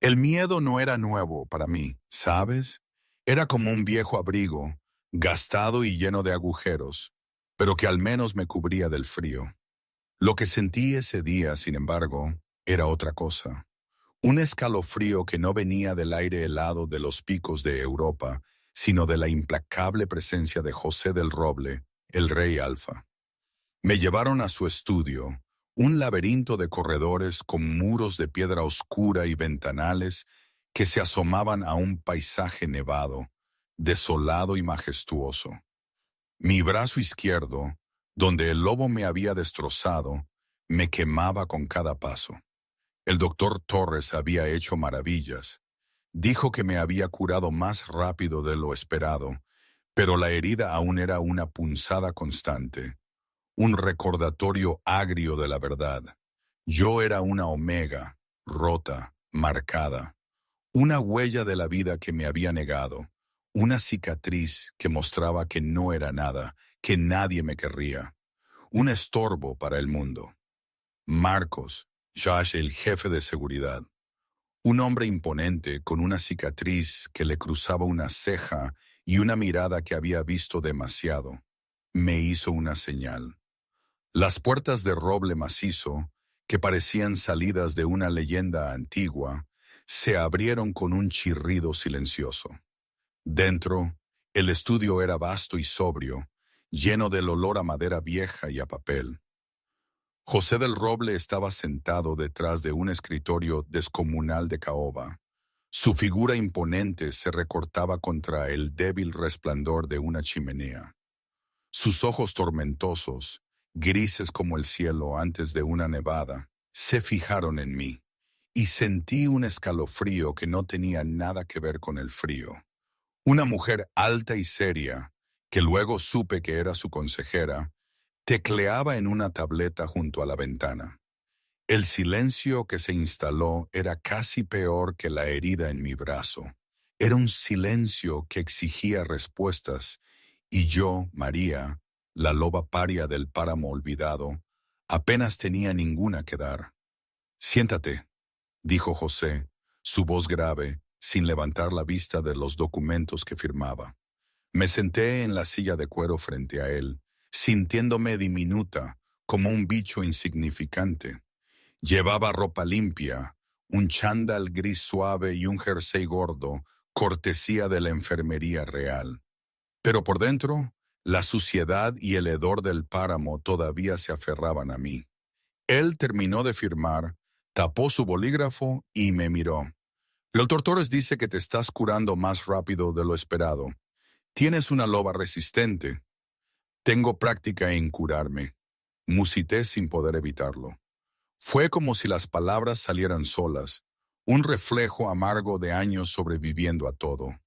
El miedo no era nuevo para mí, ¿sabes? Era como un viejo abrigo, gastado y lleno de agujeros, pero que al menos me cubría del frío. Lo que sentí ese día, sin embargo, era otra cosa. Un escalofrío que no venía del aire helado de los picos de Europa, sino de la implacable presencia de José del Roble, el rey Alfa. Me llevaron a su estudio, un laberinto de corredores con muros de piedra oscura y ventanales que se asomaban a un paisaje nevado, desolado y majestuoso. Mi brazo izquierdo, donde el lobo me había destrozado, me quemaba con cada paso. El doctor Torres había hecho maravillas. Dijo que me había curado más rápido de lo esperado, pero la herida aún era una punzada constante, un recordatorio agrio de la verdad. Yo era una omega, rota, marcada, una huella de la vida que me había negado, una cicatriz que mostraba que no era nada, que nadie me querría, un estorbo para el mundo. Marcos, Josh, el jefe de seguridad, un hombre imponente con una cicatriz que le cruzaba una ceja y una mirada que había visto demasiado, me hizo una señal. Las puertas de roble macizo, que parecían salidas de una leyenda antigua, se abrieron con un chirrido silencioso. Dentro, el estudio era vasto y sobrio, lleno del olor a madera vieja y a papel. José del Roble estaba sentado detrás de un escritorio descomunal de caoba. Su figura imponente se recortaba contra el débil resplandor de una chimenea. Sus ojos tormentosos, grises como el cielo antes de una nevada, se fijaron en mí, y sentí un escalofrío que no tenía nada que ver con el frío. Una mujer alta y seria, que luego supe que era su consejera, tecleaba en una tableta junto a la ventana. El silencio que se instaló era casi peor que la herida en mi brazo. Era un silencio que exigía respuestas, y yo, María, la loba paria del páramo olvidado, apenas tenía ninguna que dar. Siéntate, dijo José, su voz grave, sin levantar la vista de los documentos que firmaba. Me senté en la silla de cuero frente a él, sintiéndome diminuta, como un bicho insignificante. Llevaba ropa limpia, un chándal gris suave y un jersey gordo, cortesía de la enfermería real. Pero por dentro, la suciedad y el hedor del páramo todavía se aferraban a mí. Él terminó de firmar, tapó su bolígrafo y me miró. El doctor Torres dice que te estás curando más rápido de lo esperado. Tienes una loba resistente. Tengo práctica en curarme. Musité sin poder evitarlo. Fue como si las palabras salieran solas, un reflejo amargo de años sobreviviendo a todo.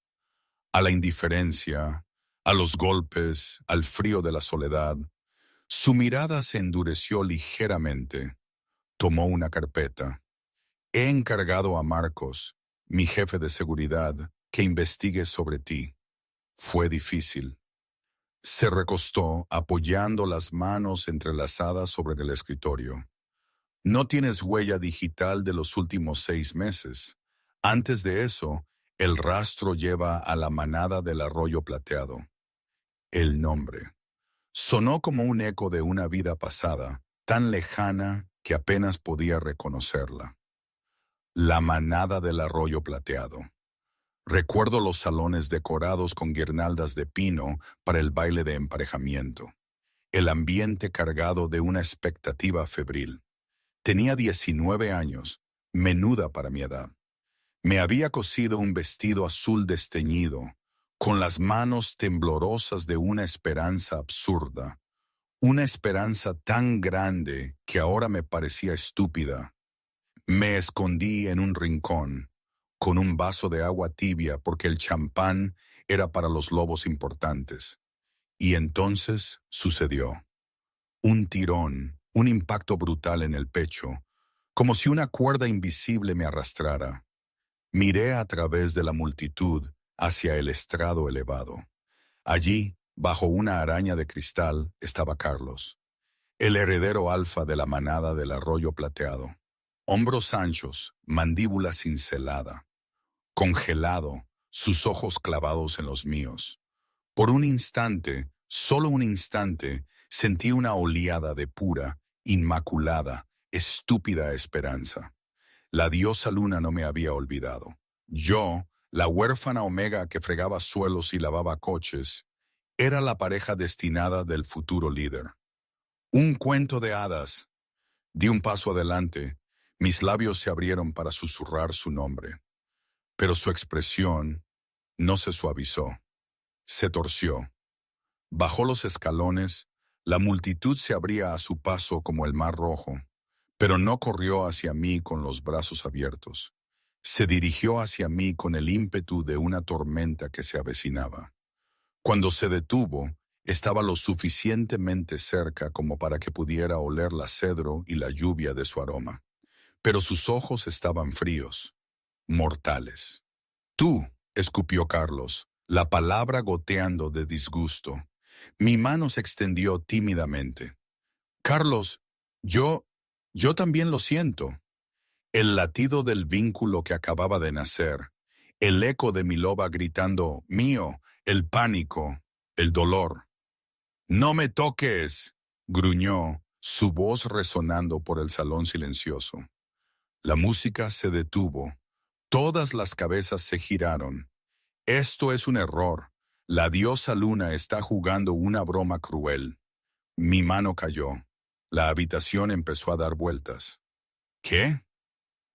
A la indiferencia, a los golpes, al frío de la soledad. Su mirada se endureció ligeramente. Tomó una carpeta. He encargado a Marcos, mi jefe de seguridad, que investigue sobre ti. Fue difícil. Se recostó, apoyando las manos entrelazadas sobre el escritorio. No tienes huella digital de los últimos 6 meses. Antes de eso, el rastro lleva a la manada del arroyo plateado. El nombre. Sonó como un eco de una vida pasada, tan lejana que apenas podía reconocerla. La manada del arroyo plateado. Recuerdo los salones decorados con guirnaldas de pino para el baile de emparejamiento. El ambiente cargado de una expectativa febril. Tenía 19 años, menuda para mi edad. Me había cosido un vestido azul desteñido, con las manos temblorosas de una esperanza absurda, una esperanza tan grande que ahora me parecía estúpida. Me escondí en un rincón, con un vaso de agua tibia porque el champán era para los lobos importantes. Y entonces sucedió. Un tirón, un impacto brutal en el pecho, como si una cuerda invisible me arrastrara. Miré a través de la multitud hacia el estrado elevado. Allí, bajo una araña de cristal, estaba Carlos, el heredero alfa de la manada del arroyo plateado. Hombros anchos, mandíbula cincelada, congelado, sus ojos clavados en los míos. Por un instante, solo un instante, sentí una oleada de pura, inmaculada, estúpida esperanza. La diosa luna no me había olvidado. Yo, la huérfana Omega que fregaba suelos y lavaba coches, era la pareja destinada del futuro líder. Un cuento de hadas. Di un paso adelante, mis labios se abrieron para susurrar su nombre, pero su expresión no se suavizó, se torció. Bajó los escalones, la multitud se abría a su paso como el mar rojo, pero no corrió hacia mí con los brazos abiertos. Se dirigió hacia mí con el ímpetu de una tormenta que se avecinaba. Cuando se detuvo, estaba lo suficientemente cerca como para que pudiera oler la cedro y la lluvia de su aroma. Pero sus ojos estaban fríos, mortales. Tú, escupió Carlos, la palabra goteando de disgusto. Mi mano se extendió tímidamente. Carlos, yo también lo siento. El latido del vínculo que acababa de nacer, el eco de mi loba gritando, mío, el pánico, el dolor. No me toques, gruñó, su voz resonando por el salón silencioso. La música se detuvo. Todas las cabezas se giraron. Esto es un error. La diosa luna está jugando una broma cruel. Mi mano cayó. La habitación empezó a dar vueltas. ¿Qué?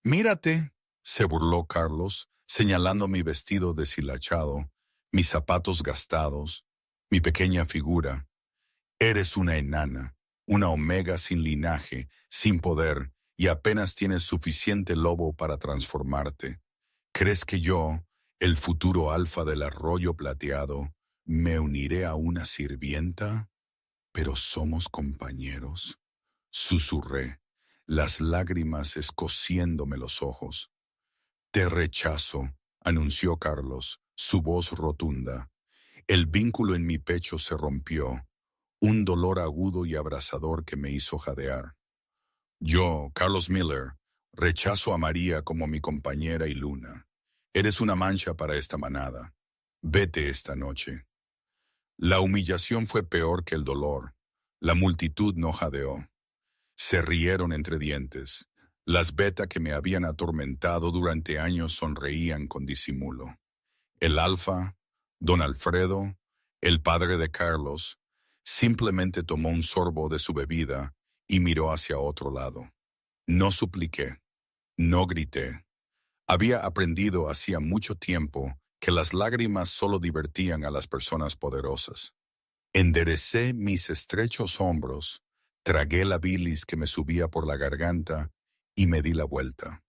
Mírate, se burló Carlos, señalando mi vestido deshilachado, mis zapatos gastados, mi pequeña figura. Eres una enana, una omega sin linaje, sin poder, y apenas tienes suficiente lobo para transformarte. ¿Crees que yo, el futuro alfa del arroyo plateado, me uniré a una sirvienta? Pero somos compañeros. Susurré, las lágrimas escociéndome los ojos. Te rechazo, anunció Carlos, su voz rotunda. El vínculo en mi pecho se rompió, un dolor agudo y abrasador que me hizo jadear. Yo, Carlos Miller, rechazo a María como mi compañera y luna. Eres una mancha para esta manada. Vete esta noche. La humillación fue peor que el dolor. La multitud no jadeó. Se rieron entre dientes. Las beta que me habían atormentado durante años sonreían con disimulo. El alfa, don Alfredo, el padre de Carlos, simplemente tomó un sorbo de su bebida y miró hacia otro lado. No supliqué, no grité. Había aprendido hacía mucho tiempo que las lágrimas solo divertían a las personas poderosas. Enderecé mis estrechos hombros, tragué la bilis que me subía por la garganta y me di la vuelta.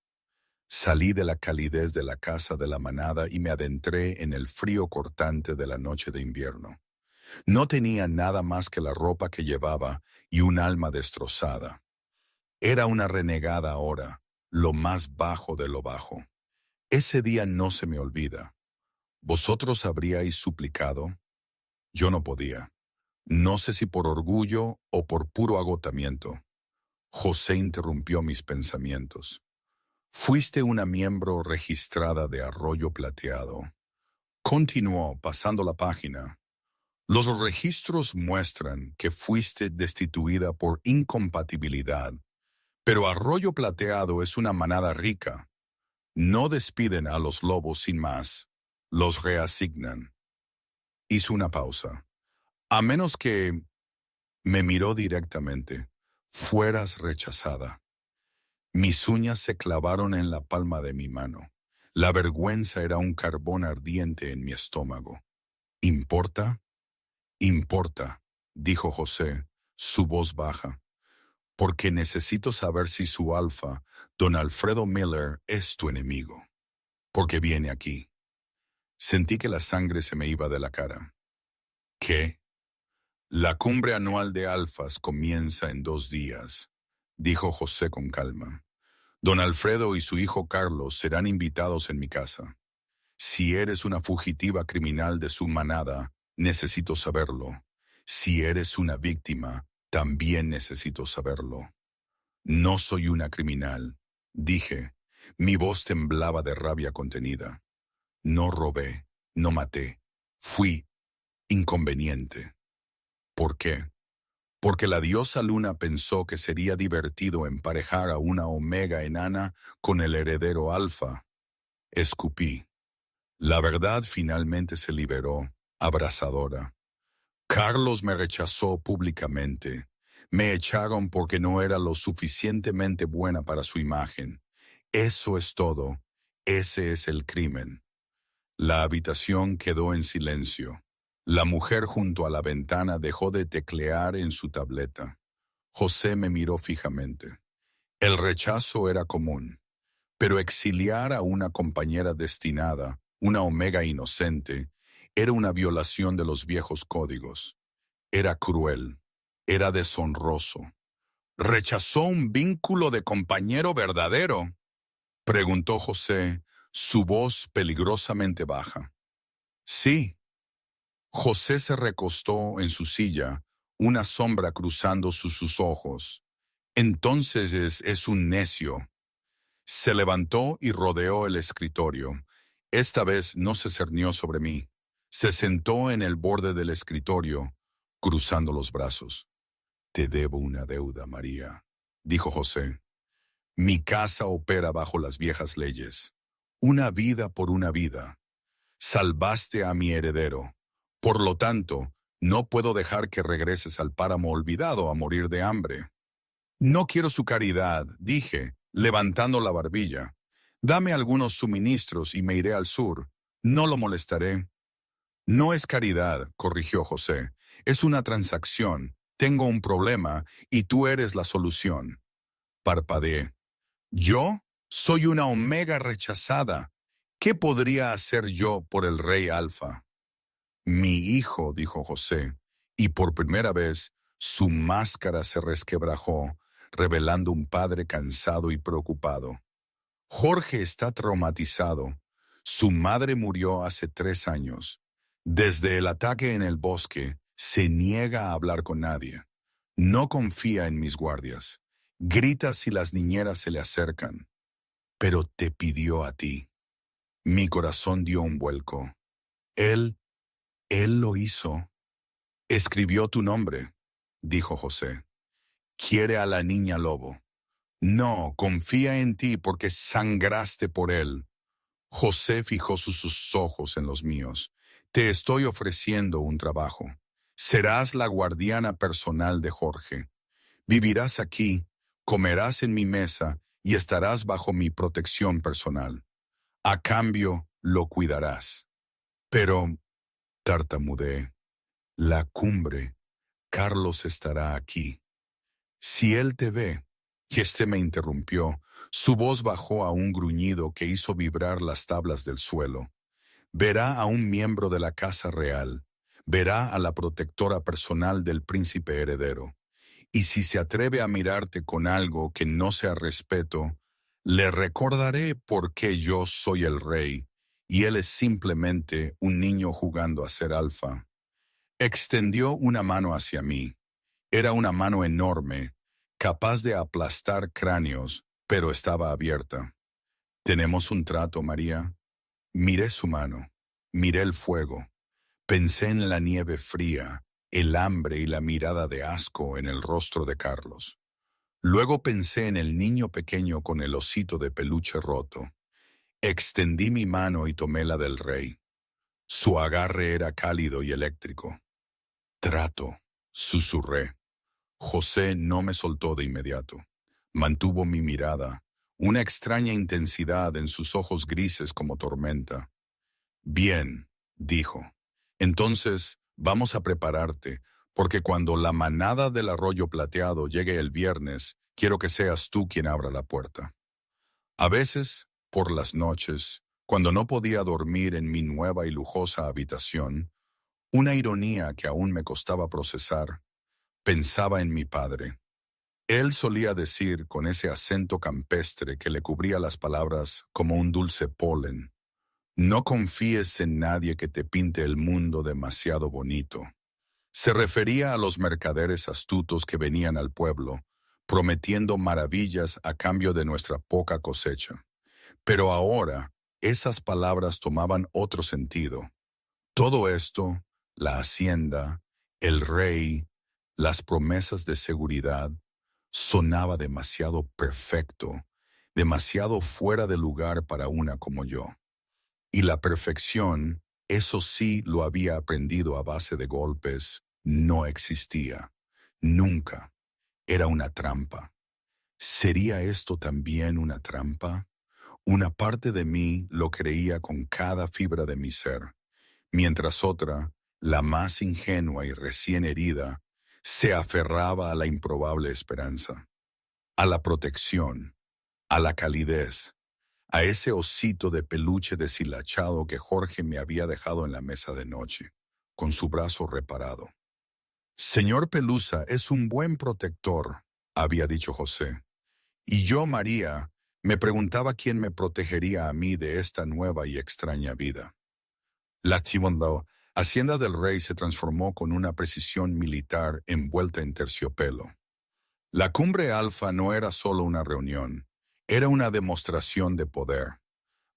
Salí de la calidez de la casa de la manada y me adentré en el frío cortante de la noche de invierno. No tenía nada más que la ropa que llevaba y un alma destrozada. Era una renegada ahora, lo más bajo de lo bajo. Ese día no se me olvida. ¿Vosotros habríais suplicado? Yo no podía. No sé si por orgullo o por puro agotamiento. José interrumpió mis pensamientos. Fuiste una miembro registrada de Arroyo Plateado. Continuó pasando la página. Los registros muestran que fuiste destituida por incompatibilidad, pero Arroyo Plateado es una manada rica. No despiden a los lobos sin más, los reasignan. Hizo una pausa. A menos que, me miró directamente, fueras rechazada. Mis uñas se clavaron en la palma de mi mano. La vergüenza era un carbón ardiente en mi estómago. ¿Importa? Importa, dijo José, su voz baja, porque necesito saber si su alfa, don Alfredo Miller, es tu enemigo. Porque viene aquí. Sentí que la sangre se me iba de la cara. ¿Qué? La cumbre anual de alfas comienza en 2 días, dijo José con calma. Don Alfredo y su hijo Carlos serán invitados en mi casa. Si eres una fugitiva criminal de su manada, necesito saberlo. Si eres una víctima, también necesito saberlo. No soy una criminal. dije. Mi voz temblaba de rabia contenida. No robé, no maté. Fui inconveniente. ¿Por qué? Porque la diosa Luna pensó que sería divertido emparejar a una omega enana con el heredero alfa. Escupí. La verdad finalmente se liberó, abrasadora. Carlos me rechazó públicamente. Me echaron porque no era lo suficientemente buena para su imagen. Eso es todo. Ese es el crimen. La habitación quedó en silencio. La mujer junto a la ventana dejó de teclear en su tableta. José me miró fijamente. El rechazo era común, pero exiliar a una compañera destinada, una omega inocente, era una violación de los viejos códigos. Era cruel, era deshonroso. ¿Rechazó un vínculo de compañero verdadero?, preguntó José, su voz peligrosamente baja. Sí. José se recostó en su silla, una sombra cruzando sus ojos. Entonces es un necio. Se levantó y rodeó el escritorio. Esta vez no se cernió sobre mí. Se sentó en el borde del escritorio, cruzando los brazos. Te debo una deuda, María, dijo José. Mi casa opera bajo las viejas leyes. Una vida por una vida. Salvaste a mi heredero. Por lo tanto, no puedo dejar que regreses al páramo olvidado a morir de hambre. No quiero su caridad, dije, levantando la barbilla. Dame algunos suministros y me iré al sur. No lo molestaré. No es caridad, corrigió José. Es una transacción. Tengo un problema y tú eres la solución. Parpadeé. ¿Yo? Soy una omega rechazada. ¿Qué podría hacer yo por el rey Alfa? Mi hijo, dijo José, y por primera vez su máscara se resquebrajó, revelando un padre cansado y preocupado. Jorge está traumatizado. Su madre murió hace 3 años. Desde el ataque en el bosque, se niega a hablar con nadie. No confía en mis guardias. Grita si las niñeras se le acercan. Pero te pidió a ti. Mi corazón dio un vuelco. Él lo hizo. Escribió tu nombre, dijo José. Quiere a la niña lobo. No, confía en ti porque sangraste por él. José fijó sus ojos en los míos. Te estoy ofreciendo un trabajo. Serás la guardiana personal de Jorge. Vivirás aquí, comerás en mi mesa y estarás bajo mi protección personal. A cambio, lo cuidarás. Pero, tartamudeé, la cumbre, Carlos estará aquí. Si él te ve, y este me interrumpió, su voz bajó a un gruñido que hizo vibrar las tablas del suelo. Verá a un miembro de la casa real, verá a la protectora personal del príncipe heredero. Y si se atreve a mirarte con algo que no sea respeto, le recordaré por qué yo soy el rey y él es simplemente un niño jugando a ser alfa. Extendió una mano hacia mí. Era una mano enorme, capaz de aplastar cráneos, pero estaba abierta. ¿Tenemos un trato, María? Miré su mano, miré el fuego, pensé en la nieve fría, el hambre y la mirada de asco en el rostro de Carlos. Luego pensé en el niño pequeño con el osito de peluche roto. Extendí mi mano y tomé la del rey. Su agarre era cálido y eléctrico. Trato, susurré. José no me soltó de inmediato. Mantuvo mi mirada, una extraña intensidad en sus ojos grises como tormenta. Bien, dijo. Entonces, vamos a prepararte, porque cuando la manada del arroyo plateado llegue el viernes, quiero que seas tú quien abra la puerta. A veces, por las noches, cuando no podía dormir en mi nueva y lujosa habitación, una ironía que aún me costaba procesar, pensaba en mi padre. Él solía decir con ese acento campestre que le cubría las palabras como un dulce polen: no confíes en nadie que te pinte el mundo demasiado bonito. Se refería a los mercaderes astutos que venían al pueblo, prometiendo maravillas a cambio de nuestra poca cosecha. Pero ahora, esas palabras tomaban otro sentido. Todo esto, la hacienda, el rey, las promesas de seguridad, sonaba demasiado perfecto, demasiado fuera de lugar para una como yo. Y la perfección, eso sí lo había aprendido a base de golpes, no existía. Nunca. Era una trampa. ¿Sería esto también una trampa? Una parte de mí lo creía con cada fibra de mi ser, mientras otra, la más ingenua y recién herida, se aferraba a la improbable esperanza, a la protección, a la calidez, a ese osito de peluche deshilachado que Jorge me había dejado en la mesa de noche, con su brazo reparado. Señor Pelusa es un buen protector, había dicho José. Y yo, María, me preguntaba quién me protegería a mí de esta nueva y extraña vida. La hacienda del rey se transformó con una precisión militar envuelta en terciopelo. La cumbre alfa no era solo una reunión, era una demostración de poder.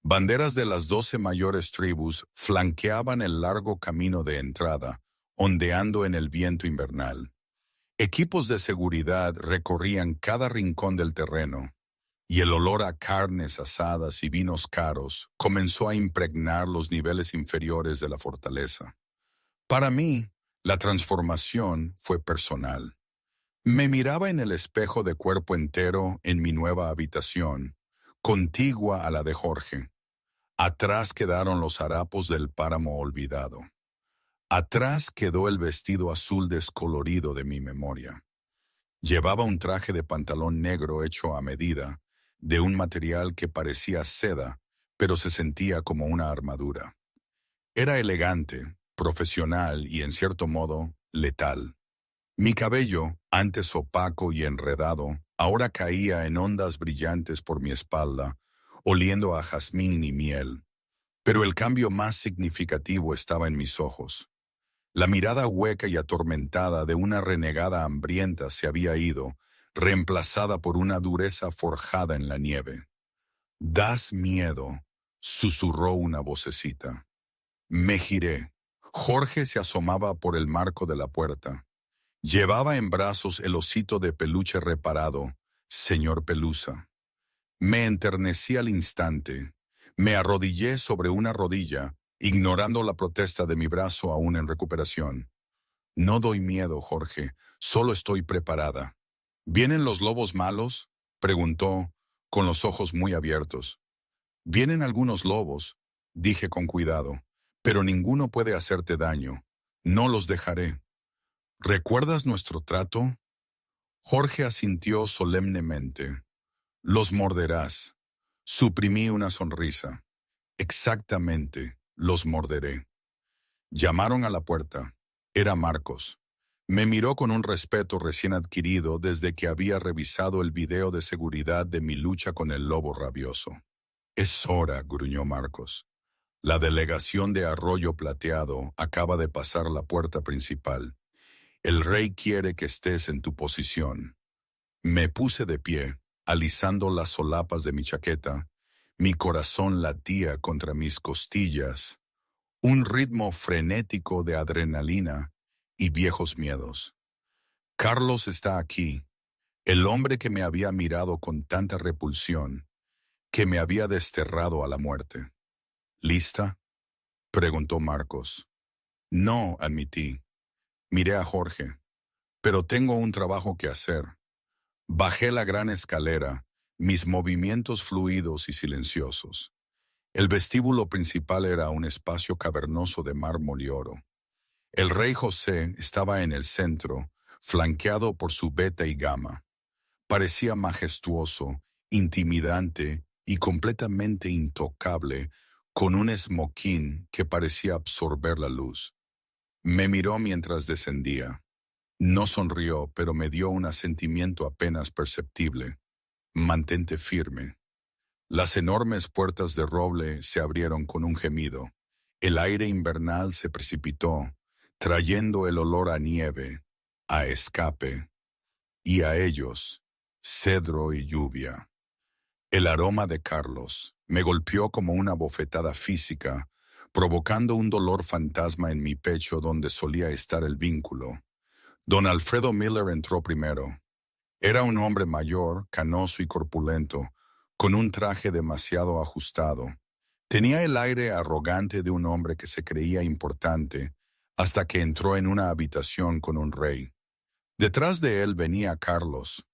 Banderas de las 12 mayores tribus flanqueaban el largo camino de entrada, ondeando en el viento invernal. Equipos de seguridad recorrían cada rincón del terreno, y el olor a carnes asadas y vinos caros comenzó a impregnar los niveles inferiores de la fortaleza. Para mí, la transformación fue personal. Me miraba en el espejo de cuerpo entero en mi nueva habitación, contigua a la de Jorge. Atrás quedaron los harapos del páramo olvidado. Atrás quedó el vestido azul descolorido de mi memoria. Llevaba un traje de pantalón negro hecho a medida, de un material que parecía seda, pero se sentía como una armadura. Era elegante, profesional y, en cierto modo, letal. Mi cabello, antes opaco y enredado, ahora caía en ondas brillantes por mi espalda, oliendo a jazmín y miel. Pero el cambio más significativo estaba en mis ojos. La mirada hueca y atormentada de una renegada hambrienta se había ido, reemplazada por una dureza forjada en la nieve. «Das miedo», susurró una vocecita. Me giré. Jorge se asomaba por el marco de la puerta. Llevaba en brazos el osito de peluche reparado, señor Pelusa. Me enternecí al instante. Me arrodillé sobre una rodilla, ignorando la protesta de mi brazo aún en recuperación. No doy miedo, Jorge, solo estoy preparada. ¿Vienen los lobos malos?, preguntó, con los ojos muy abiertos. Vienen algunos lobos, dije con cuidado, pero ninguno puede hacerte daño. No los dejaré. ¿Recuerdas nuestro trato? Jorge asintió solemnemente. Los morderás. Suprimí una sonrisa. Exactamente, los morderé. Llamaron a la puerta. Era Marcos. Me miró con un respeto recién adquirido desde que había revisado el video de seguridad de mi lucha con el lobo rabioso. Es hora, gruñó Marcos. La delegación de Arroyo Plateado acaba de pasar la puerta principal. El rey quiere que estés en tu posición. Me puse de pie, alisando las solapas de mi chaqueta. Mi corazón latía contra mis costillas. Un ritmo frenético de adrenalina y viejos miedos. Carlos está aquí, el hombre que me había mirado con tanta repulsión, que me había desterrado a la muerte. ¿Lista?, preguntó Marcos. No, admití. Miré a Jorge. Pero tengo un trabajo que hacer. Bajé la gran escalera, mis movimientos fluidos y silenciosos. El vestíbulo principal era un espacio cavernoso de mármol y oro. El rey José estaba en el centro, flanqueado por su beta y gama. Parecía majestuoso, intimidante y completamente intocable, con un esmoquín que parecía absorber la luz. Me miró mientras descendía. No sonrió, pero me dio un asentimiento apenas perceptible. Mantente firme. Las enormes puertas de roble se abrieron con un gemido. El aire invernal se precipitó, trayendo el olor a nieve, a escape, y a ellos, cedro y lluvia. El aroma de Carlos me golpeó como una bofetada física, provocando un dolor fantasma en mi pecho donde solía estar el vínculo. Don Alfredo Miller entró primero. Era un hombre mayor, canoso y corpulento, con un traje demasiado ajustado. Tenía el aire arrogante de un hombre que se creía importante, hasta que entró en una habitación con un rey. Detrás de él venía Carlos.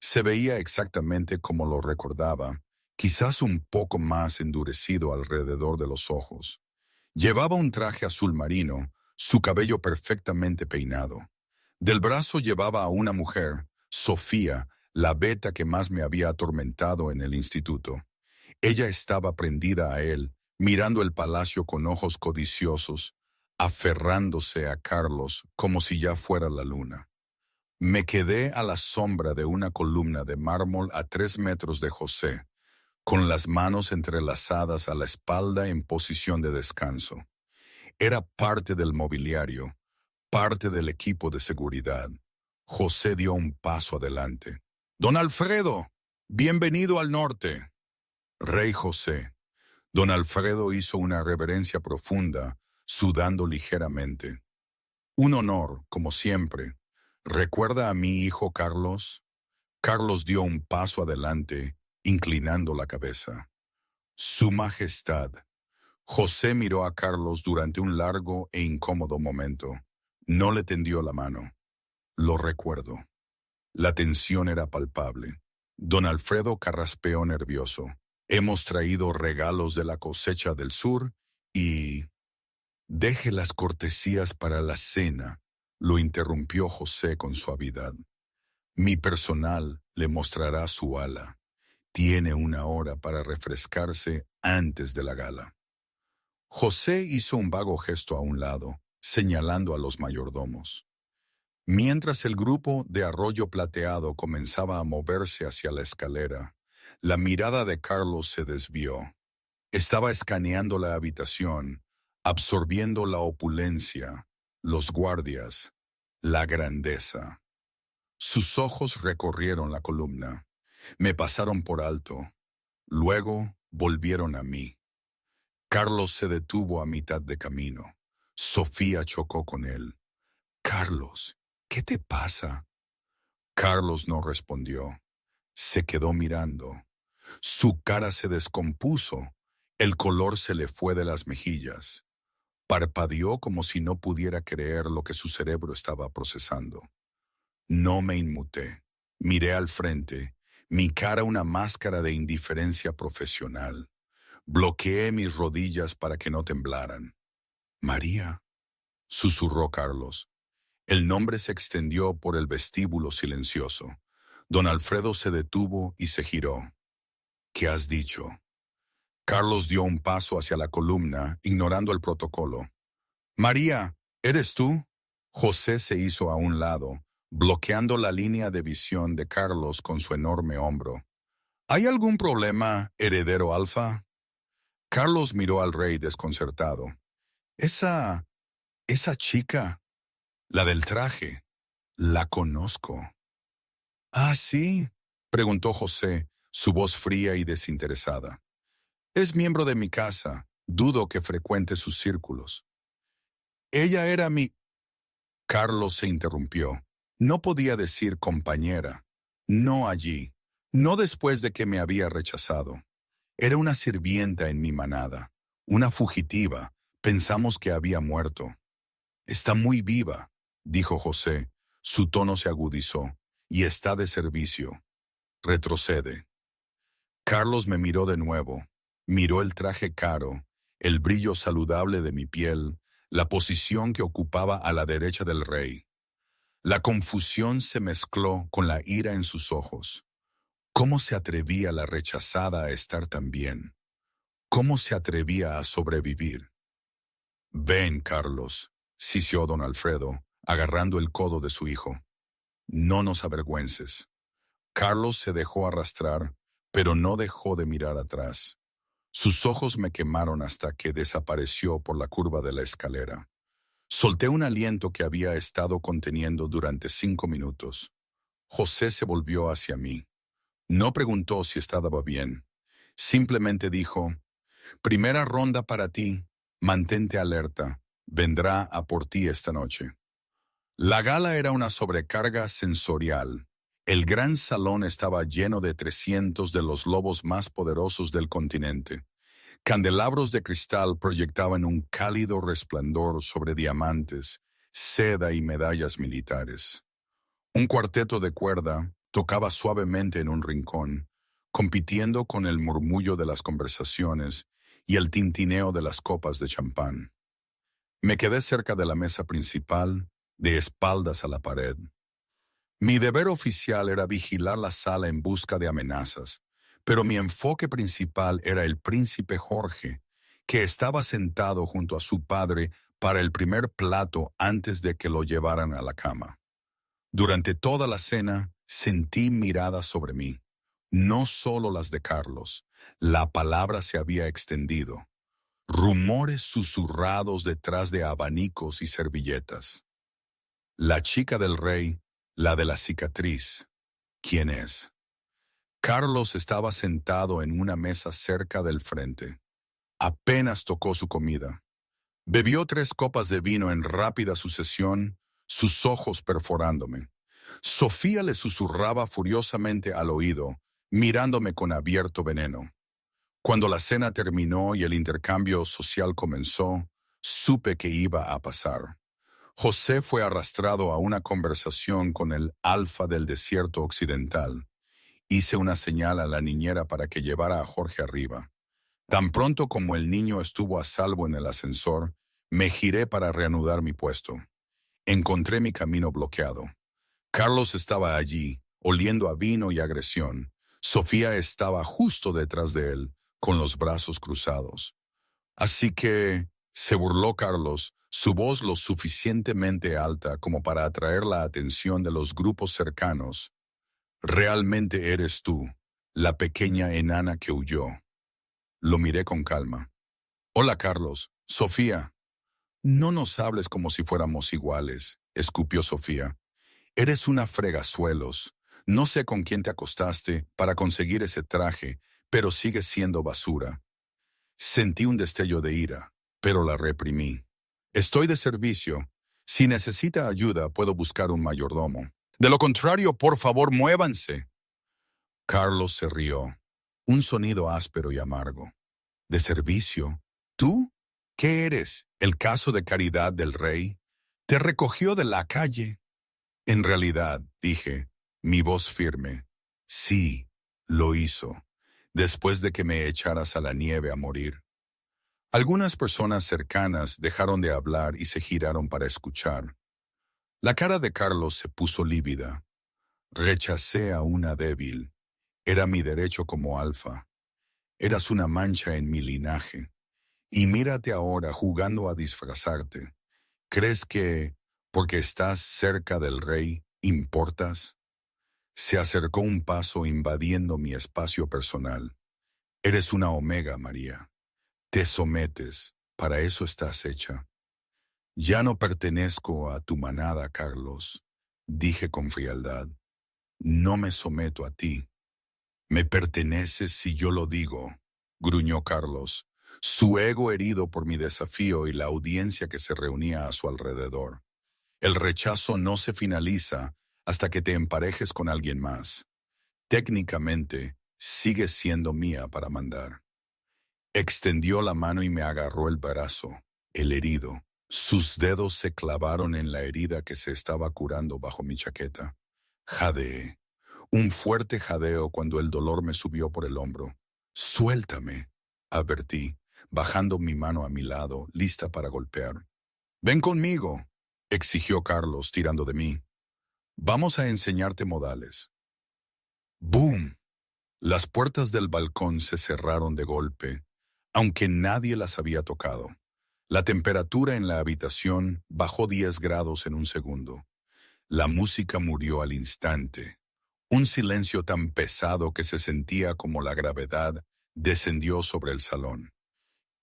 Se veía exactamente como lo recordaba, quizás un poco más endurecido alrededor de los ojos. Llevaba un traje azul marino, su cabello perfectamente peinado. Del brazo llevaba a una mujer, Sofía, la beta que más me había atormentado en el instituto. Ella estaba prendida a él, mirando el palacio con ojos codiciosos, aferrándose a Carlos como si ya fuera la luna. Me quedé a la sombra de una columna de mármol a 3 metros de José, con las manos entrelazadas a la espalda en posición de descanso. Era parte del mobiliario, parte del equipo de seguridad. José dio un paso adelante. «Don Alfredo, bienvenido al norte». Rey José. Don Alfredo hizo una reverencia profunda, sudando ligeramente. «Un honor, como siempre. ¿Recuerda a mi hijo Carlos?» Carlos dio un paso adelante, inclinando la cabeza. «Su Majestad». José miró a Carlos durante un largo e incómodo momento. No le tendió la mano. «Lo recuerdo». La tensión era palpable. Don Alfredo carraspeó nervioso. «Hemos traído regalos de la cosecha del sur y...» «Deje las cortesías para la cena», lo interrumpió José con suavidad. «Mi personal le mostrará su ala. Tiene 1 hora para refrescarse antes de la gala». José hizo un vago gesto a un lado, señalando a los mayordomos. Mientras el grupo de Arroyo Plateado comenzaba a moverse hacia la escalera, la mirada de Carlos se desvió. Estaba escaneando la habitación, absorbiendo la opulencia, los guardias, la grandeza. Sus ojos recorrieron la columna, me pasaron por alto, luego volvieron a mí. Carlos se detuvo a mitad de camino. Sofía chocó con él. «Carlos, ¿qué te pasa?» Carlos no respondió. Se quedó mirando. Su cara se descompuso. El color se le fue de las mejillas. Parpadeó como si no pudiera creer lo que su cerebro estaba procesando. No me inmuté. Miré al frente, mi cara una máscara de indiferencia profesional. Bloqueé mis rodillas para que no temblaran. «María», susurró Carlos. El nombre se extendió por el vestíbulo silencioso. Don Alfredo se detuvo y se giró. «¿Qué has dicho?» Carlos dio un paso hacia la columna, ignorando el protocolo. «María, ¿eres tú?» José se hizo a un lado, bloqueando la línea de visión de Carlos con su enorme hombro. «¿Hay algún problema, heredero Alfa?» Carlos miró al rey desconcertado. Esa chica, la del traje, la conozco». «¿Ah, sí?», preguntó José, su voz fría y desinteresada. «Es miembro de mi casa. Dudo que frecuente sus círculos». «Ella era mi...» Carlos se interrumpió. No podía decir compañera. No allí. No después de que me había rechazado. Era una sirvienta en mi manada. Una fugitiva. Pensamos que había muerto. «Está muy viva», dijo José. Su tono se agudizó. «Y está de servicio. Retrocede». Carlos me miró de nuevo. Miró el traje caro, el brillo saludable de mi piel, la posición que ocupaba a la derecha del rey. La confusión se mezcló con la ira en sus ojos. ¿Cómo se atrevía la rechazada a estar tan bien? ¿Cómo se atrevía a sobrevivir? «Ven, Carlos», siseó don Alfredo, agarrando el codo de su hijo. «No nos avergüences». Carlos se dejó arrastrar, pero no dejó de mirar atrás. Sus ojos me quemaron hasta que desapareció por la curva de la escalera. Solté un aliento que había estado conteniendo durante 5 minutos. José se volvió hacia mí. No preguntó si estaba bien. Simplemente dijo, primera ronda para ti, mantente alerta, vendrá a por ti esta noche. La gala era una sobrecarga sensorial. El gran salón estaba lleno de 300 de los lobos más poderosos del continente. Candelabros de cristal proyectaban un cálido resplandor sobre diamantes, seda y medallas militares. Un cuarteto de cuerda tocaba suavemente en un rincón, compitiendo con el murmullo de las conversaciones y el tintineo de las copas de champán. Me quedé cerca de la mesa principal, de espaldas a la pared. Mi deber oficial era vigilar la sala en busca de amenazas, pero mi enfoque principal era el príncipe Jorge, que estaba sentado junto a su padre para el primer plato antes de que lo llevaran a la cama. Durante toda la cena sentí miradas sobre mí, no solo las de Carlos. La palabra se había extendido. Rumores susurrados detrás de abanicos y servilletas. La chica del rey, la de la cicatriz. ¿Quién es? Carlos estaba sentado en una mesa cerca del frente. Apenas tocó su comida. Bebió 3 copas de vino en rápida sucesión, sus ojos perforándome. Sofía le susurraba furiosamente al oído, mirándome con abierto veneno. Cuando la cena terminó y el intercambio social comenzó, supe que iba a pasar. José fue arrastrado a una conversación con el alfa del desierto occidental. Hice una señal a la niñera para que llevara a Jorge arriba. Tan pronto como el niño estuvo a salvo en el ascensor, me giré para reanudar mi puesto. Encontré mi camino bloqueado. Carlos estaba allí, oliendo a vino y agresión. Sofía estaba justo detrás de él, con los brazos cruzados. Así que, se burló Carlos, su voz lo suficientemente alta como para atraer la atención de los grupos cercanos. Realmente eres tú, la pequeña enana que huyó. Lo miré con calma. Hola, Carlos. Sofía. No nos hables como si fuéramos iguales, escupió Sofía. Eres una fregazuelos. No sé con quién te acostaste para conseguir ese traje, pero sigues siendo basura. Sentí un destello de ira, pero la reprimí. Estoy de servicio. Si necesita ayuda, puedo buscar un mayordomo. De lo contrario, por favor, muévanse. Carlos se rió. Un sonido áspero y amargo. ¿De servicio? ¿Tú? ¿Qué eres? ¿El caso de caridad del rey? Te recogió de la calle. En realidad, dije, mi voz firme. Sí, lo hizo, después de que me echaras a la nieve a morir. Algunas personas cercanas dejaron de hablar y se giraron para escuchar. La cara de Carlos se puso lívida. Rechacé a una débil. Era mi derecho como alfa. Eras una mancha en mi linaje. Y mírate ahora jugando a disfrazarte. ¿Crees que, porque estás cerca del rey, importas? Se acercó un paso invadiendo mi espacio personal. Eres una omega, María. Te sometes, para eso estás hecha. Ya no pertenezco a tu manada, Carlos, dije con frialdad. No me someto a ti. Me perteneces si yo lo digo, gruñó Carlos, su ego herido por mi desafío y la audiencia que se reunía a su alrededor. El rechazo no se finaliza hasta que te emparejes con alguien más. Técnicamente, sigues siendo mía para mandar. Extendió la mano y me agarró el brazo, el herido. Sus dedos se clavaron en la herida que se estaba curando bajo mi chaqueta. Jadeé. Un fuerte jadeo cuando el dolor me subió por el hombro. Suéltame, advertí, bajando mi mano a mi lado, lista para golpear. Ven conmigo, exigió Carlos, tirando de mí. Vamos a enseñarte modales. ¡Boom! Las puertas del balcón se cerraron de golpe, aunque nadie las había tocado. La temperatura en la habitación bajó 10 grados en un segundo. La música murió al instante. Un silencio tan pesado que se sentía como la gravedad descendió sobre el salón.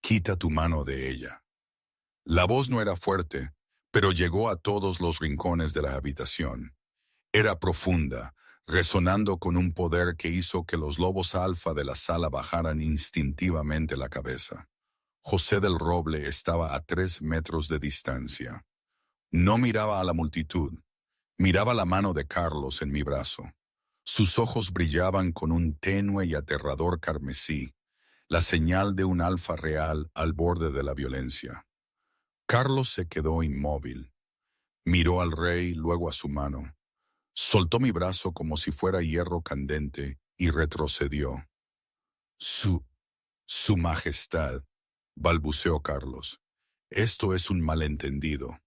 Quita tu mano de ella. La voz no era fuerte, pero llegó a todos los rincones de la habitación. Era profunda, resonando con un poder que hizo que los lobos alfa de la sala bajaran instintivamente la cabeza. José del Roble estaba a 3 metros de distancia. No miraba a la multitud, miraba la mano de Carlos en mi brazo. Sus ojos brillaban con un tenue y aterrador carmesí, la señal de un alfa real al borde de la violencia. Carlos se quedó inmóvil. Miró al rey, luego a su mano. Soltó mi brazo como si fuera hierro candente y retrocedió. Su majestad, balbuceó Carlos. Esto es un malentendido.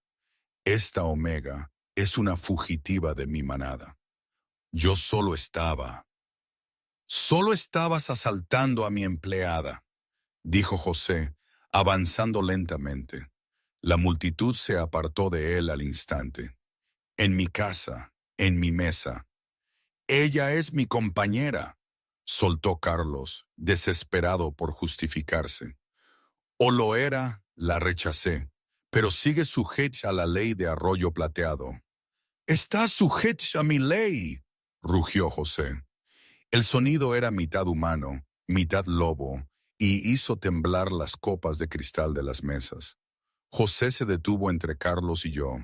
Esta Omega es una fugitiva de mi manada. Yo Solo estabas asaltando a mi empleada, dijo José, avanzando lentamente. La multitud se apartó de él al instante. En mi casa, en mi mesa. Ella es mi compañera, soltó Carlos, desesperado por justificarse. O lo era, la rechacé, pero sigue sujeta a la ley de Arroyo Plateado. Está sujeta a mi ley, rugió José. El sonido era mitad humano, mitad lobo, y hizo temblar las copas de cristal de las mesas. José se detuvo entre Carlos y yo.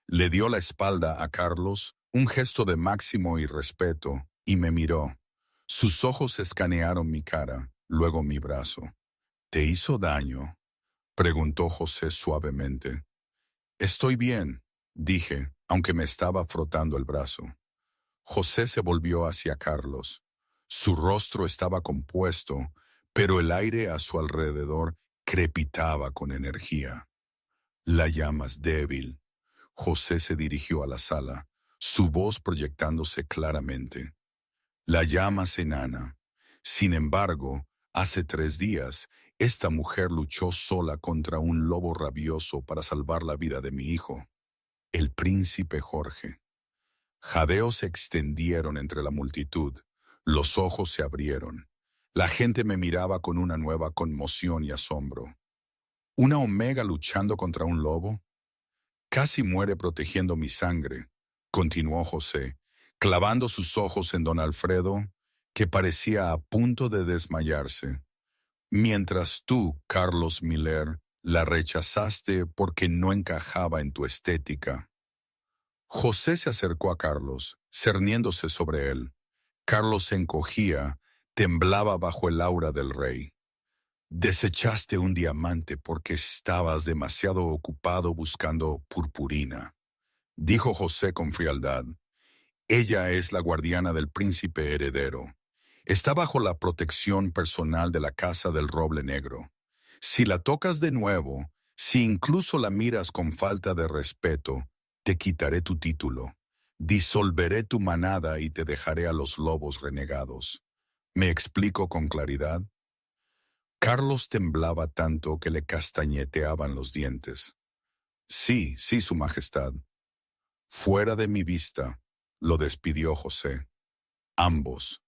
Le dio la espalda a Carlos, un gesto de máximo irrespeto, y me miró. Sus ojos escanearon mi cara, luego mi brazo. ¿Te hizo daño?, preguntó José suavemente. Estoy bien, dije, aunque me estaba frotando el brazo. José se volvió hacia Carlos. Su rostro estaba compuesto, pero el aire a su alrededor crepitaba con energía. La llamas débil. José se dirigió a la sala, su voz proyectándose claramente. La llamas enana. Sin embargo, hace 3 días, esta mujer luchó sola contra un lobo rabioso para salvar la vida de mi hijo, el príncipe Jorge. Jadeos se extendieron entre la multitud, los ojos se abrieron. La gente me miraba con una nueva conmoción y asombro. ¿Una omega luchando contra un lobo? Casi muere protegiendo mi sangre, continuó José, clavando sus ojos en don Alfredo, que parecía a punto de desmayarse. Mientras tú, Carlos Miller, la rechazaste porque no encajaba en tu estética. José se acercó a Carlos, cerniéndose sobre él. Carlos se encogía, temblaba bajo el aura del rey. Desechaste un diamante porque estabas demasiado ocupado buscando purpurina, dijo José con frialdad. Ella es la guardiana del príncipe heredero. Está bajo la protección personal de la Casa del Roble Negro. Si la tocas de nuevo, si incluso la miras con falta de respeto, te quitaré tu título. Disolveré tu manada y te dejaré a los lobos renegados. ¿Me explico con claridad? Carlos temblaba tanto que le castañeteaban los dientes. Sí, su majestad. Fuera de mi vista, lo despidió José. Ambos.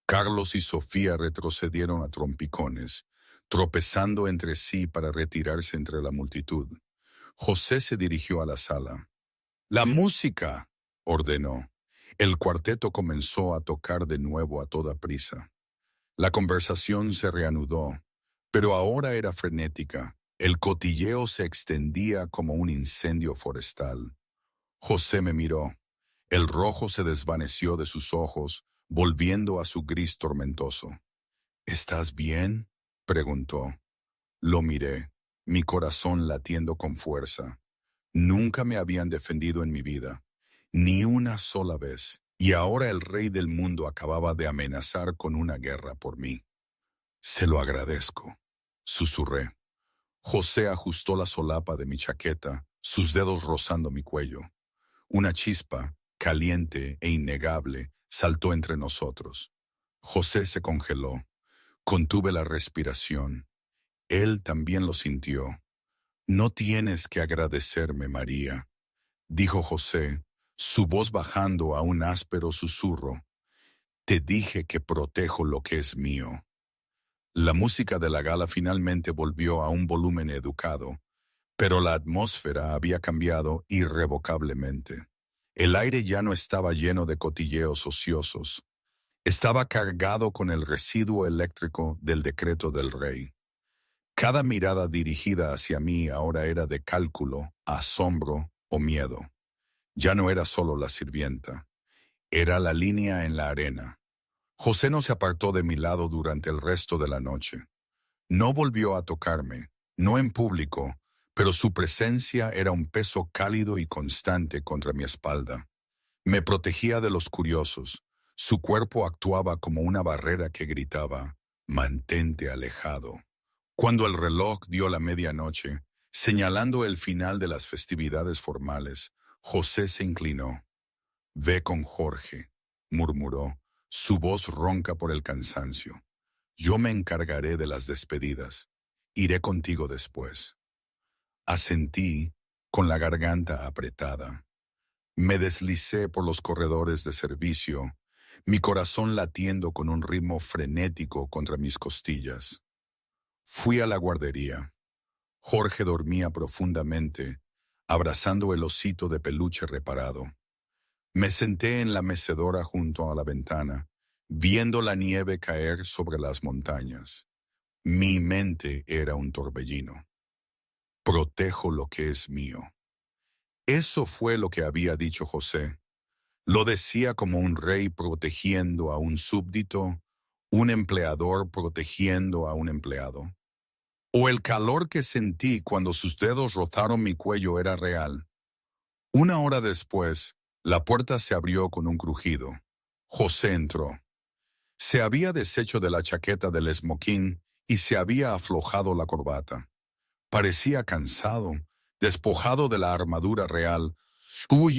Carlos y Sofía retrocedieron a trompicones, tropezando entre sí para retirarse entre la multitud. José se dirigió a la sala. «La música», ordenó. El cuarteto comenzó a tocar de nuevo a toda prisa. La conversación se reanudó, pero ahora era frenética. El cotilleo se extendía como un incendio forestal. José me miró. El rojo se desvaneció de sus ojos, volviendo a su gris tormentoso. «¿Estás bien?», preguntó. Lo miré, mi corazón latiendo con fuerza. Nunca me habían defendido en mi vida, ni una sola vez, y ahora el rey del mundo acababa de amenazar con una guerra por mí. «Se lo agradezco», susurré. José ajustó la solapa de mi chaqueta, sus dedos rozando mi cuello. Una chispa, caliente e innegable, saltó entre nosotros. José se congeló. Contuve la respiración. Él también lo sintió. «No tienes que agradecerme, María», dijo José, su voz bajando a un áspero susurro. «Te dije que protejo lo que es mío». La música de la gala finalmente volvió a un volumen educado, pero la atmósfera había cambiado irrevocablemente. El aire ya no estaba lleno de cotilleos ociosos. Estaba cargado con el residuo eléctrico del decreto del rey. Cada mirada dirigida hacia mí ahora era de cálculo, asombro o miedo. Ya no era solo la sirvienta. Era la línea en la arena. José no se apartó de mi lado durante el resto de la noche. No volvió a tocarme, no en público, pero su presencia era un peso cálido y constante contra mi espalda. Me protegía de los curiosos. Su cuerpo actuaba como una barrera que gritaba, «Mantente alejado». Cuando el reloj dio la medianoche, señalando el final de las festividades formales, José se inclinó. «Ve con Jorge», murmuró, su voz ronca por el cansancio. «Yo me encargaré de las despedidas. Iré contigo después». Asentí, con la garganta apretada. Me deslicé por los corredores de servicio, mi corazón latiendo con un ritmo frenético contra mis costillas. Fui a la guardería. Jorge dormía profundamente, abrazando el osito de peluche reparado. Me senté en la mecedora junto a la ventana, viendo la nieve caer sobre las montañas. Mi mente era un torbellino. Protejo lo que es mío. Eso fue lo que había dicho José. Lo decía como un rey protegiendo a un súbdito, un empleador protegiendo a un empleado. O el calor que sentí cuando sus dedos rozaron mi cuello era real. Una hora después, la puerta se abrió con un crujido. José entró. Se había deshecho de la chaqueta del esmoquín y se había aflojado la corbata. Parecía cansado, despojado de la armadura real. Un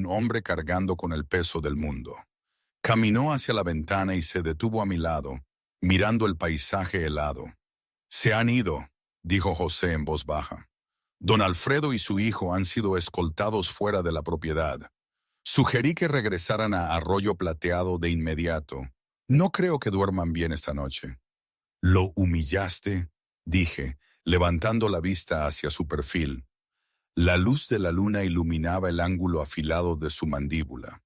hombre cargando con el peso del mundo. Caminó hacia la ventana y se detuvo a mi lado, mirando el paisaje helado. «Se han ido», dijo José en voz baja. «Don Alfredo y su hijo han sido escoltados fuera de la propiedad. Sugerí que regresaran a Arroyo Plateado de inmediato. No creo que duerman bien esta noche». «Lo humillaste», dije, levantando la vista hacia su perfil. La luz de la luna iluminaba el ángulo afilado de su mandíbula.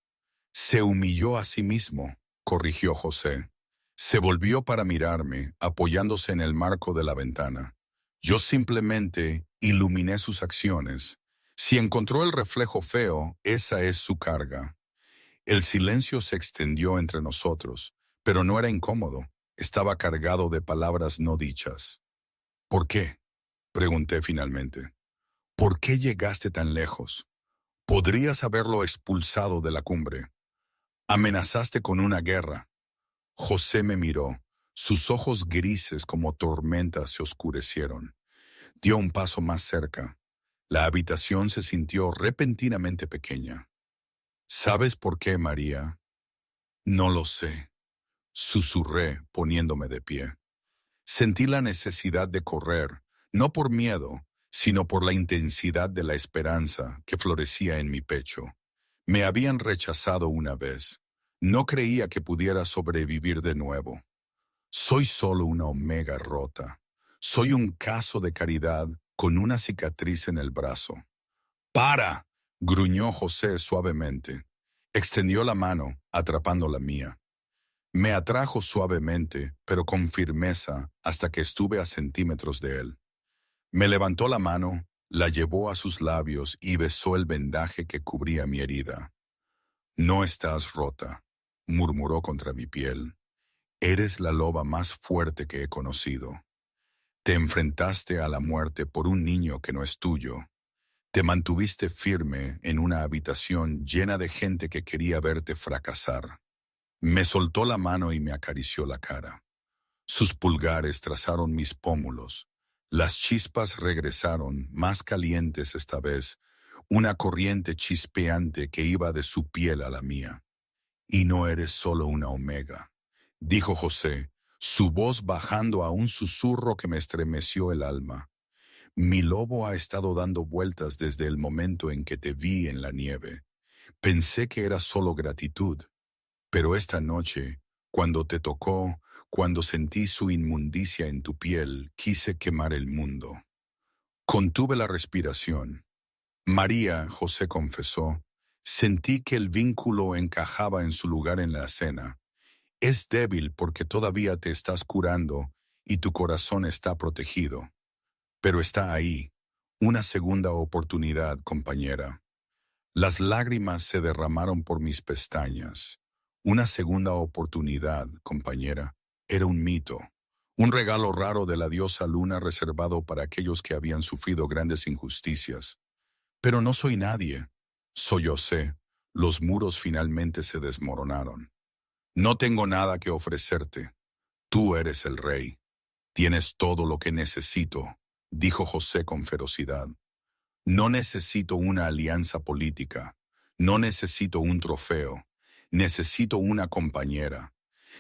«Se humilló a sí mismo», corrigió José. Se volvió para mirarme, apoyándose en el marco de la ventana. Yo simplemente iluminé sus acciones. Si encontró el reflejo feo, esa es su carga. El silencio se extendió entre nosotros, pero no era incómodo. Estaba cargado de palabras no dichas. «¿Por qué?», pregunté finalmente. «¿Por qué llegaste tan lejos? Podrías haberlo expulsado de la cumbre. Amenazaste con una guerra». José me miró. Sus ojos grises como tormentas se oscurecieron. Dio un paso más cerca. La habitación se sintió repentinamente pequeña. «¿Sabes por qué, María?» «No lo sé», susurré poniéndome de pie. Sentí la necesidad de correr, no por miedo, sino por la intensidad de la esperanza que florecía en mi pecho. Me habían rechazado una vez. No creía que pudiera sobrevivir de nuevo. Soy solo una omega rota. Soy un caso de caridad con una cicatriz en el brazo. «¡Para!», gruñó José suavemente. Extendió la mano, atrapando la mía. Me atrajo suavemente, pero con firmeza, hasta que estuve a centímetros de él. Me levantó la mano, la llevó a sus labios y besó el vendaje que cubría mi herida. «No estás rota», murmuró contra mi piel. «Eres la loba más fuerte que he conocido. Te enfrentaste a la muerte por un niño que no es tuyo. Te mantuviste firme en una habitación llena de gente que quería verte fracasar». Me soltó la mano y me acarició la cara. Sus pulgares trazaron mis pómulos. Las chispas regresaron, más calientes esta vez, una corriente chispeante que iba de su piel a la mía. «Y no eres solo una omega», dijo José, su voz bajando a un susurro que me estremeció el alma. «Mi lobo ha estado dando vueltas desde el momento en que te vi en la nieve. Pensé que era solo gratitud. Pero esta noche, cuando te tocó, cuando sentí su inmundicia en tu piel, quise quemar el mundo». Contuve la respiración. María, José confesó, sentí que el vínculo encajaba en su lugar en la escena. Es débil porque todavía te estás curando y tu corazón está protegido. Pero está ahí, una segunda oportunidad, compañera. Las lágrimas se derramaron por mis pestañas. Una segunda oportunidad, compañera, era un mito. Un regalo raro de la diosa Luna reservado para aquellos que habían sufrido grandes injusticias. Pero no soy nadie. Sollocé. Los muros finalmente se desmoronaron. No tengo nada que ofrecerte. Tú eres el rey. Tienes todo lo que necesito, dijo José con ferocidad. No necesito una alianza política. No necesito un trofeo. Necesito una compañera.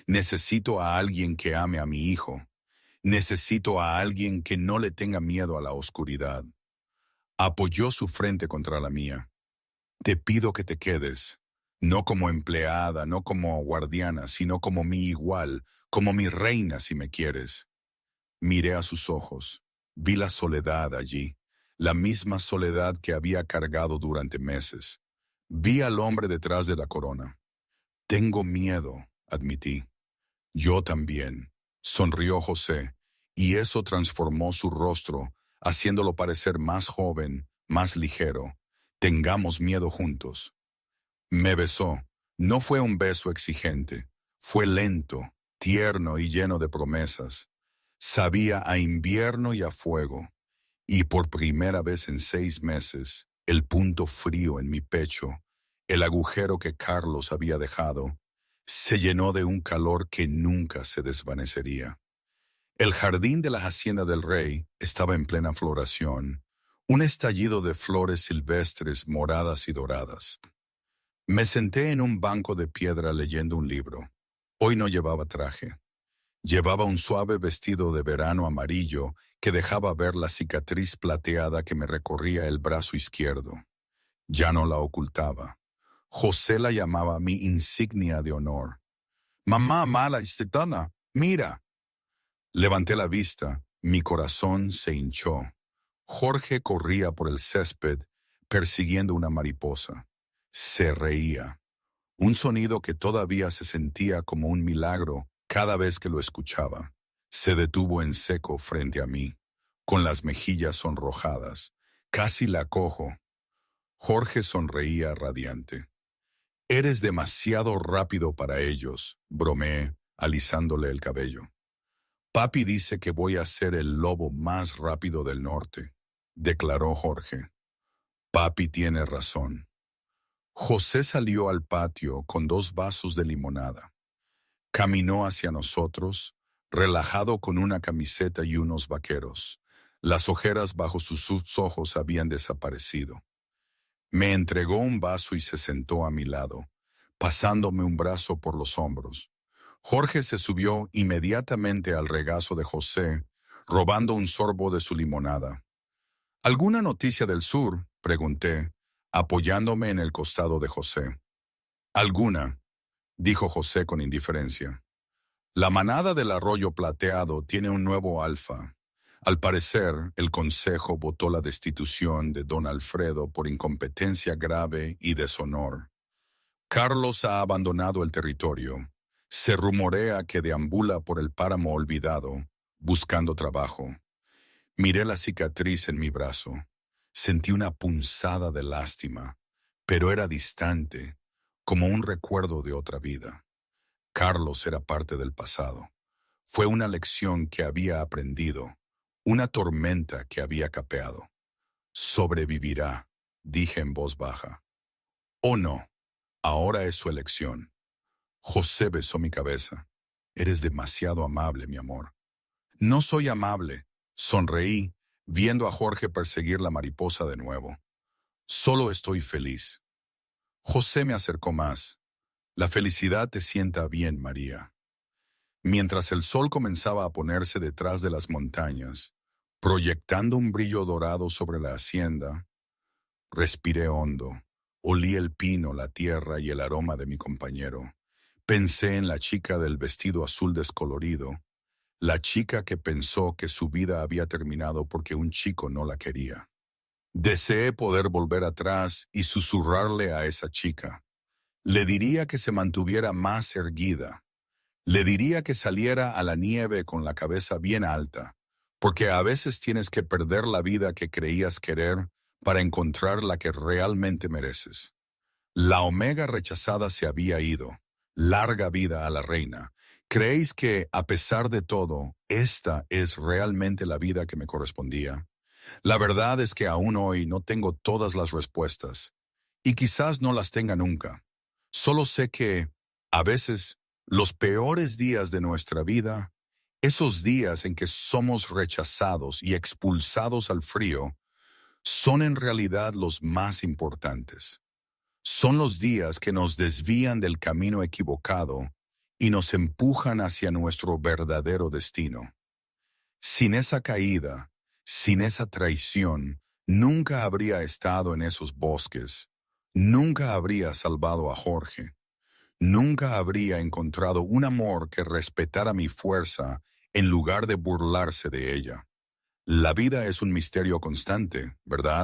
Necesito a alguien que ame a mi hijo. Necesito a alguien que no le tenga miedo a la oscuridad. Apoyó su frente contra la mía. Te pido que te quedes, no como empleada, no como guardiana, sino como mi igual, como mi reina si me quieres. Miré a sus ojos. Vi la soledad allí, la misma soledad que había cargado durante meses. Vi al hombre detrás de la corona. Tengo miedo, admití. Yo también, sonrió José, y eso transformó su rostro, haciéndolo parecer más joven, más ligero. Tengamos miedo juntos. Me besó. No fue un beso exigente. Fue lento, tierno y lleno de promesas. Sabía a invierno y a fuego. Y por primera vez en 6 meses, el punto frío en mi pecho, el agujero que Carlos había dejado, se llenó de un calor que nunca se desvanecería. El jardín de la hacienda del rey estaba en plena floración, un estallido de flores silvestres moradas y doradas. Me senté en un banco de piedra leyendo un libro. Hoy no llevaba traje. Llevaba un suave vestido de verano amarillo que dejaba ver la cicatriz plateada que me recorría el brazo izquierdo. Ya no la ocultaba. José la llamaba mi insignia de honor. «Mamá mala y setana, mira». Levanté la vista, mi corazón se hinchó. Jorge corría por el césped persiguiendo una mariposa. Se reía. Un sonido que todavía se sentía como un milagro cada vez que lo escuchaba. Se detuvo en seco frente a mí, con las mejillas sonrojadas. Casi la cojo. Jorge sonreía radiante. «Eres demasiado rápido para ellos», bromeé, alisándole el cabello. «Papi dice que voy a ser el lobo más rápido del norte», declaró Jorge. «Papi tiene razón». José salió al patio con 2 vasos de limonada. Caminó hacia nosotros, relajado con una camiseta y unos vaqueros. Las ojeras bajo sus ojos habían desaparecido. Me entregó un vaso y se sentó a mi lado, pasándome un brazo por los hombros. Jorge se subió inmediatamente al regazo de José, robando un sorbo de su limonada. «¿Alguna noticia del sur?», pregunté, apoyándome en el costado de José. «Alguna», dijo José con indiferencia. «La manada del arroyo plateado tiene un nuevo alfa. Al parecer, el consejo votó la destitución de don Alfredo por incompetencia grave y deshonor. Carlos ha abandonado el territorio. Se rumorea que deambula por el páramo olvidado, buscando trabajo. Miré la cicatriz en mi brazo. Sentí una punzada de lástima, pero era distante, como un recuerdo de otra vida. Carlos era parte del pasado. Fue una lección que había aprendido, una tormenta que había capeado. «Sobrevivirá», dije en voz baja. «Oh no, ahora es su elección». José besó mi cabeza. «Eres demasiado amable, mi amor». «No soy amable», sonreí, viendo a Jorge perseguir la mariposa de nuevo. «Solo estoy feliz». José me acercó más. «La felicidad te sienta bien, María». Mientras el sol comenzaba a ponerse detrás de las montañas, proyectando un brillo dorado sobre la hacienda, respiré hondo, olí el pino, la tierra y el aroma de mi compañero. Pensé en la chica del vestido azul descolorido, la chica que pensó que su vida había terminado porque un chico no la quería. Deseé poder volver atrás y susurrarle a esa chica. Le diría que se mantuviera más erguida. Le diría que saliera a la nieve con la cabeza bien alta, porque a veces tienes que perder la vida que creías querer para encontrar la que realmente mereces. La Omega rechazada se había ido. Larga vida a la reina. ¿Creéis que, a pesar de todo, esta es realmente la vida que me correspondía? La verdad es que aún hoy no tengo todas las respuestas, y quizás no las tenga nunca. Solo sé que, a veces, los peores días de nuestra vida, esos días en que somos rechazados y expulsados al frío, son en realidad los más importantes. Son los días que nos desvían del camino equivocado y nos empujan hacia nuestro verdadero destino. Sin esa caída, sin esa traición, nunca habría estado en esos bosques, nunca habría salvado a Jorge, nunca habría encontrado un amor que respetara mi fuerza en lugar de burlarse de ella. La vida es un misterio constante, ¿verdad?